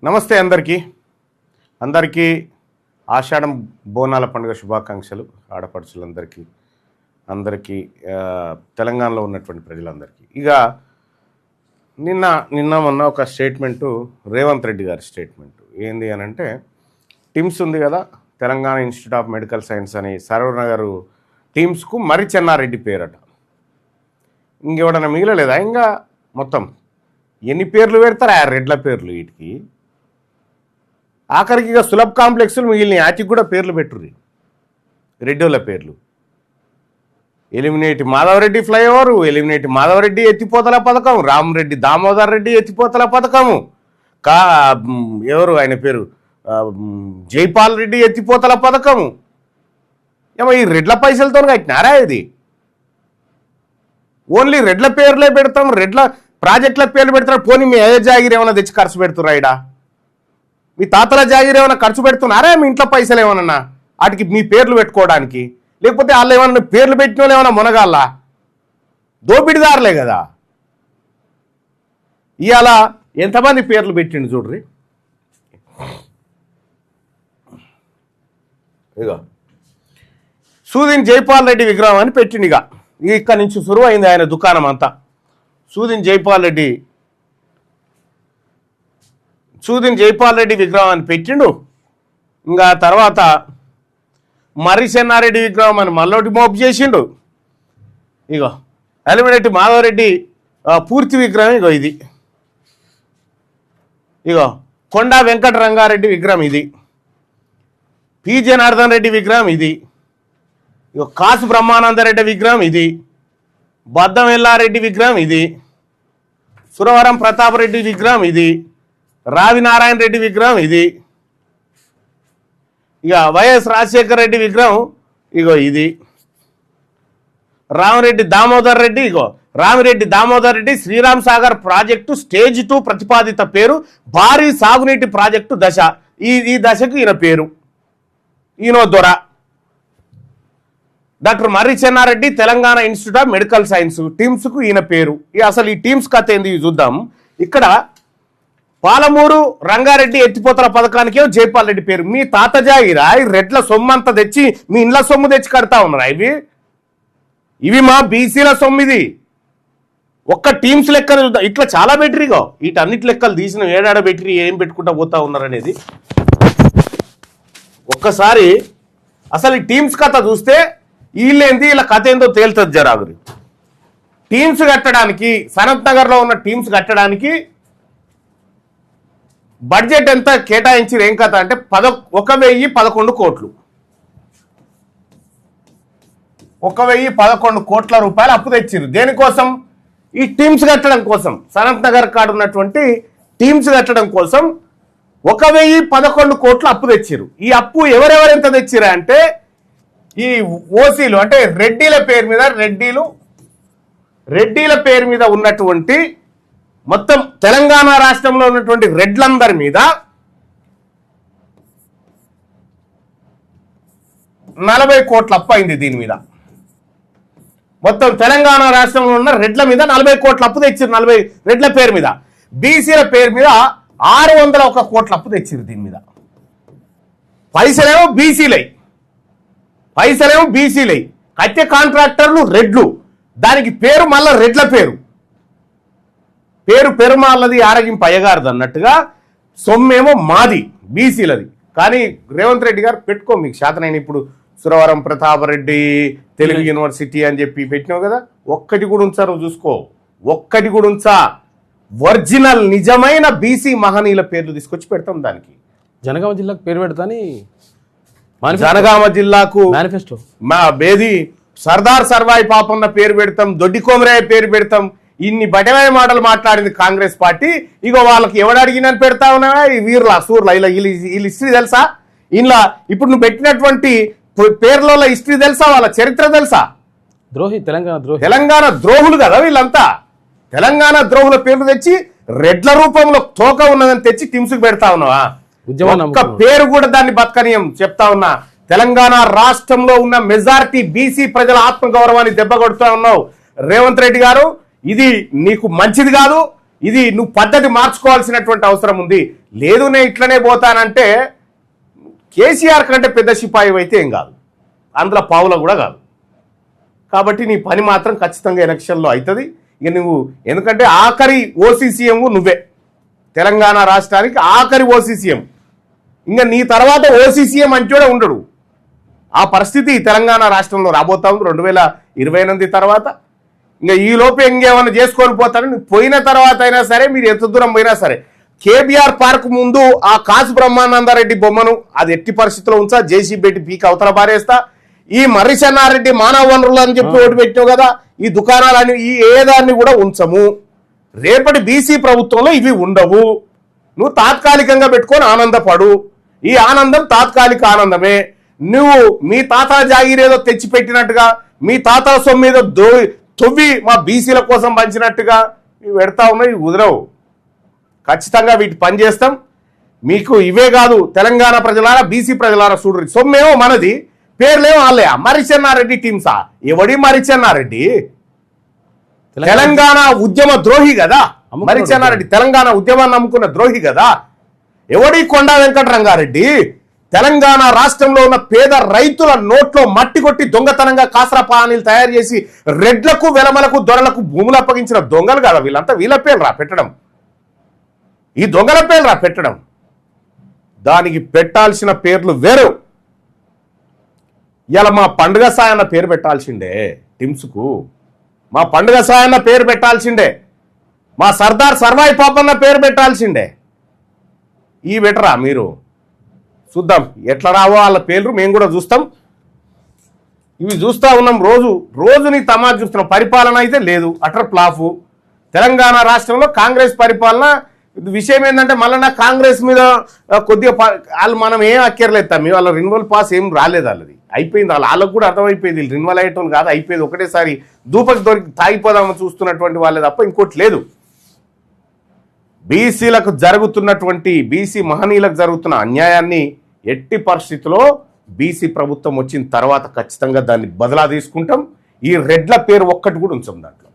నమస్తే అందరికీ ఆషాఢం బోనాల పండుగ శుభాకాంక్షలు ఆడపడుచులందరికీ తెలంగాణలో ఉన్నటువంటి ప్రజలందరికీ. ఇక నిన్న మొన్న ఒక స్టేట్మెంటు రేవంత్ రెడ్డి గారి స్టేట్మెంటు ఏంది అని అంటే, టిమ్స్ ఉంది కదా Telangana institute of medical science అని సర్వర్ నగర్ టీమ్స్కు మరి చెన్నారెడ్డి పేరట. ఇంకెవడన్నా మిగిలలేదా? ఇంకా మొత్తం ఎన్ని పేర్లు పెడతారు ఆ రెడ్ల పేర్లు వీటికి? ఆఖరికి ఇక సులభ్ కాంప్లెక్స్లు మిగిలినాయి, వాటికి కూడా పేర్లు పెట్టుర్రి రెడ్డిల పేర్లు. ఎలిమినేటి మాధవరెడ్డి ఫ్లైఓవరు, ఎలిమినేటి మాధవరెడ్డి ఎత్తిపోతల పథకం, రామరెడ్డి దామోదర్ రెడ్డి ఎత్తిపోతల పథకము, ఎవరు ఆయన పేరు జైపాల్ రెడ్డి ఎత్తిపోతల పథకము. ఏమో ఈ రెడ్ల పైసలతో కట్టినారా ఇది? ఓన్లీ రెడ్ల పేర్లే పెడతాం, రెడ్ల ప్రాజెక్టుల పేర్లు పెడతారు. పోనీ మీ ఏ జాగిరి ఏమైనా తెచ్చి ఖర్చు పెడుతురా? ఇడా మీ తాతల జాగిరి ఏమైనా ఖర్చు పెడుతున్నారా? మీ ఇంట్లో పైసలు ఏమన్నా వాటికి మీ పేర్లు పెట్టుకోవడానికి? లేకపోతే వాళ్ళు ఏమన్నా పేర్లు పెట్టిన వాళ్ళు ఏమైనా మునగాల? దోపిడిదారులే కదా. ఇవాళ ఎంతమంది పేర్లు పెట్టిండు చూడ్రి. ఇక సూదిన్ జైపాల్ రెడ్డి విగ్రహం అని పెట్టిండు. ఇక ఇక్కడ నుంచి సురువు అయింది ఆయన దుకాణం అంతా. సూదిన్ జైపాల్ రెడ్డి విగ్రహం అని పెట్టిండు. ఇంకా తర్వాత మర్రి చెన్నారెడ్డి విగ్రహం అని మళ్ళొకటి మోపు చేసిండు. ఇగో ఎలిమినేటి మాధవరెడ్డి పూర్తి విగ్రహం ఇగో ఇది. ఇగో కొండా వెంకట రంగారెడ్డి విగ్రహం ఇది. పి జనార్దన్ రెడ్డి విగ్రహం ఇది. ఇగో కాసు బ్రహ్మానందరెడ్డి విగ్రహం ఇది. బద్దం ఎల్లారెడ్డి విగ్రహం ఇది. సురవరం ప్రతాపరెడ్డి విగ్రహం ఇది. రావి నారాయణ రెడ్డి విగ్రహం ఇది. ఇక వైఎస్ రాజశేఖర రెడ్డి విగ్రహం ఇగో ఇది. రామిరెడ్డి దామోదర్ రెడ్డి శ్రీరామ్ సాగర్ ప్రాజెక్టు స్టేజ్ 2 ప్రతిపాదిత పేరు భారీ సాగునీటి ప్రాజెక్టు దశ. ఈ దశకు ఈయన పేరు, ఈయనో దొర. Doctor Marri Chenna Reddy Telangana institute of medical science టీమ్స్కు ఈయన పేరు. అసలు ఈ టీమ్స్ కథ ఏంది చూద్దాం. ఇక్కడ పాలమూరు రంగారెడ్డి ఎత్తిపోతల పథకానికేమో జైపాల్ రెడ్డి పేరు. మీ తాత జాగిరా ఈ రెడ్ల సొమ్ము అంతా తెచ్చి మీ ఇండ్ల సొమ్ము తెచ్చి కడతా ఉన్నారా? ఇవి మా బీసీల సొమ్ము. ఇది ఒక్క టీమ్స్ లెక్కలు చూద్దాం. ఇట్లా చాలా బెటరీగా వీటన్నిటి లెక్కలు తీసిన ఏడాడ బెటరీ ఏం పెట్టుకుంటా పోతా ఉన్నారనేది ఒక్కసారి అసలు ఈ టీమ్స్ కథ చూస్తే వీళ్ళేంది వీళ్ళ కథ ఏందో తేలుతుంది జరాగురి. టీమ్స్ కట్టడానికి సనత్ నగర్లో ఉన్న టీమ్స్ కట్టడానికి బడ్జెట్ ఎంత కేటాయించారు ఏం కథ అంటే 1,011 కోట్లు. 1,011 కోట్ల రూపాయలు అప్పు తెచ్చిరు. దేనికోసం? ఈ టీమ్స్ కట్టడం కోసం. సనత్ నగర్ కాడ ఉన్నటువంటి టీమ్స్ కట్టడం కోసం 1,011 కోట్లు అప్పు తెచ్చిరు. ఈ అప్పు ఎవరెవరెంత తెచ్చిరా అంటే ఈ ఓసీలు అంటే రెడ్డిల పేరు మీద ఉన్నటువంటి మొత్తం తెలంగాణ రాష్ట్రంలో ఉన్నటువంటి రెడ్లందరి మీద 40 కోట్ల అప్పు అయింది. దీని మీద మొత్తం తెలంగాణ రాష్ట్రంలో ఉన్న రెడ్ల మీద 40 కోట్ల అప్పు తెచ్చిరు. 40 రెడ్ల పేరు మీద. బీసీల పేరు మీద 601 కోట్ల అప్పు తెచ్చిరు. దీని మీద పైసలేమో బీసీలై కట్టె కాంట్రాక్టర్లు రెడ్లు. దానికి పేరు మళ్ళా రెడ్ల పేరు పెరుమాళ్ళది ఆరగింపు అయ్యగారిది అన్నట్టుగా సొమ్మేమో మాది బీసీలది. కానీ రేవంత్ రెడ్డి గారు పెట్టుకో మీకు శాతనైన ఇప్పుడు సురవరం ప్రతాపరెడ్డి తెలుగు యూనివర్సిటీ అని చెప్పి పెట్టినావు కదా, ఒక్కటి కూడా ఉంచారు చూసుకో. ఒక్కటి కూడా ఉంచా. ఒరిజినల్ నిజమైన బీసీ మహనీయుల పేర్లు తీసుకొచ్చి పెడతాం. దానికి జనగామ జిల్లాకు పేరు పెడతాని జనగామ జిల్లాకు మేనిఫెస్టో మా బేది సర్దార్ సర్వాయి పాపన్న పేరు పెడతాం, దొడ్డి కోమరయ్య పేరు పెడతాం. ఇన్ని బటవాయి మాటలు మాట్లాడింది కాంగ్రెస్ పార్టీ. ఇగో వాళ్ళకి ఎవడు అడిగినని పెడతా ఉన్నా ఈ వీరుల సూర్ల ఇలా వీళ్ళ హిస్టరీ తెలుసా? ఇలా ఇప్పుడు నువ్వు పెట్టినటువంటి పేర్లలో హిస్టరీ తెలుసా? వాళ్ళ చరిత్ర తెలుసా? తెలంగాణ ద్రోహులు కదా వీళ్ళంతా. తెలంగాణ ద్రోహుల పేర్లు తెచ్చి రెడ్ల రూపంలో తోక ఉన్నదని తెచ్చి టిమ్స్కి పెడతా ఉన్నావా? ఒక్క పేరు కూడా దాన్ని బతకనీయం చెప్తా ఉన్నా. తెలంగాణ రాష్ట్రంలో ఉన్న మెజారిటీ బీసీ ప్రజల ఆత్మగౌరవాన్ని దెబ్బ కొడుతూ ఉన్నావు రేవంత్ రెడ్డి గారు. ఇది నీకు మంచిది కాదు. ఇది నువ్వు పద్ధతి మార్చుకోవాల్సినటువంటి అవసరం ఉంది. లేదు నేను ఇట్లనే పోతానంటే కేసీఆర్ కంటే పెద్ద సిపాయి అయితే ఏం కాదు, అందులో పావుల కూడా కాదు. కాబట్టి నీ పని మాత్రం ఖచ్చితంగా ఎలక్షన్లో అవుతుంది. ఇక నువ్వు ఎందుకంటే ఆఖరి ఓసీసీఎం నువ్వే, తెలంగాణ రాష్ట్రానికి ఆఖరి ఓసీసీఎం. ఇంకా నీ తర్వాత ఓసీసీఎం అంటే ఉండడు. ఆ పరిస్థితి తెలంగాణ రాష్ట్రంలో రాబోతా ఉంది 2028 తర్వాత. ఇంకా ఈ లోపే ఇంకేమైనా చేసుకొని పోతారని పోయిన తర్వాత అయినా సరే, మీరు ఎంత దూరం పోయినా సరే, కేబీఆర్ పార్క్ ముందు ఆ కాసు బ్రహ్మానందరెడ్డి బొమ్మను అది ఎట్టి పరిస్థితుల్లో ఉంచా, జేసీ పెట్టి పీక్ అవతల పారేస్తా. ఈ మర్రి చెన్నారెడ్డి మానవ వనరులు అని చెప్పి ఓటు పెట్టావు కదా, ఈ దుకాణాలని ఈ ఏదాన్ని కూడా ఉంచము. రేపటి బీసీ ప్రభుత్వంలో ఇవి ఉండవు. నువ్వు తాత్కాలికంగా పెట్టుకొని ఆనందపడు. ఈ ఆనందం తాత్కాలిక ఆనందమే. నువ్వు మీ తాత జాగిరేదో తెచ్చిపెట్టినట్టుగా, మీ తాత సొమ్మిదో తొవ్వి మా బీసీల కోసం పంచినట్టుగా ఇవి పెడతా ఉన్నాయి. ఇవి కుదరవు. ఖచ్చితంగా వీటి పని చేస్తాం. మీకు ఇవే కాదు, తెలంగాణ ప్రజలారా, బీసీ ప్రజలారా చూడరు, సొమ్మేమో మనది, పేర్లేమో వాళ్ళే. మర్రి చెన్నారెడ్డి టీమ్సా? ఎవడి మర్రి చెన్నారెడ్డి? తెలంగాణ ఉద్యమ ద్రోహి కదా మర్రి చెన్నారెడ్డి. తెలంగాణ ఉద్యమాన్ని నమ్ముకున్న ద్రోహి కదా. ఎవడి కొండా వెంకటరంగారెడ్డి? తెలంగాణ రాష్ట్రంలో ఉన్న పేద రైతుల నోట్లో మట్టి కొట్టి దొంగతనంగా కాసరా పానీలు తయారు చేసి రెడ్లకు వెలమలకు దొరలకు భూములు అప్పగించిన దొంగలు కదా వీళ్ళంతా. వీళ్ళ పేర్లు రా పెట్టడం, ఈ దొంగల పేర్లు రా పెట్టడం. దానికి పెట్టాల్సిన పేర్లు వేరు. ఇలా మా పండుగ సాయన్న పేరు పెట్టాల్సిండే టిమ్స్కు, మా పండుగ సాయన్న పేరు పెట్టాల్సిండే, మా సర్దార్ సర్వాయి పాపన్న పేరు పెట్టాల్సిండే. ఈ బెటరా మీరు? చూద్దాం ఎట్లా రావో వాళ్ళ పేర్లు, మేము కూడా చూస్తాం. ఇవి చూస్తూ ఉన్నాం, రోజుని తమాషా చూస్తున్నాం. పరిపాలన అయితే లేదు, అటర్ ప్లాఫు. తెలంగాణ రాష్ట్రంలో కాంగ్రెస్ పరిపాలన. విషయం ఏంటంటే మళ్ళీ నాకు కాంగ్రెస్ మీద కొద్దిగా వాళ్ళు మనం ఏం అక్కర్లేదు, వాళ్ళ రిన్యువల్ పాస్ ఏం రాలేదు, వాళ్ళది అయిపోయింది. వాళ్ళకు కూడా అర్థమైపోయింది రిన్యువల్ అయ్యేటోళ్ళు కాదు, అయిపోయింది. ఒకటేసారి దూపకి దొరికి తాగిపోదామని చూస్తున్నటువంటి వాళ్ళే తప్ప ఇంకోటి లేదు. బీసీలకు జరుగుతున్నటువంటి, బీసీ మహనీయులకు జరుగుతున్న అన్యాయాన్ని ఎట్టి పరిస్థితిలో బీసీ ప్రభుత్వం వచ్చిన తర్వాత ఖచ్చితంగా దాన్ని బదలా తీసుకుంటాం. ఈ రెడ్ల పేరు ఒక్కటి కూడా ఉంచాం దాంట్లో.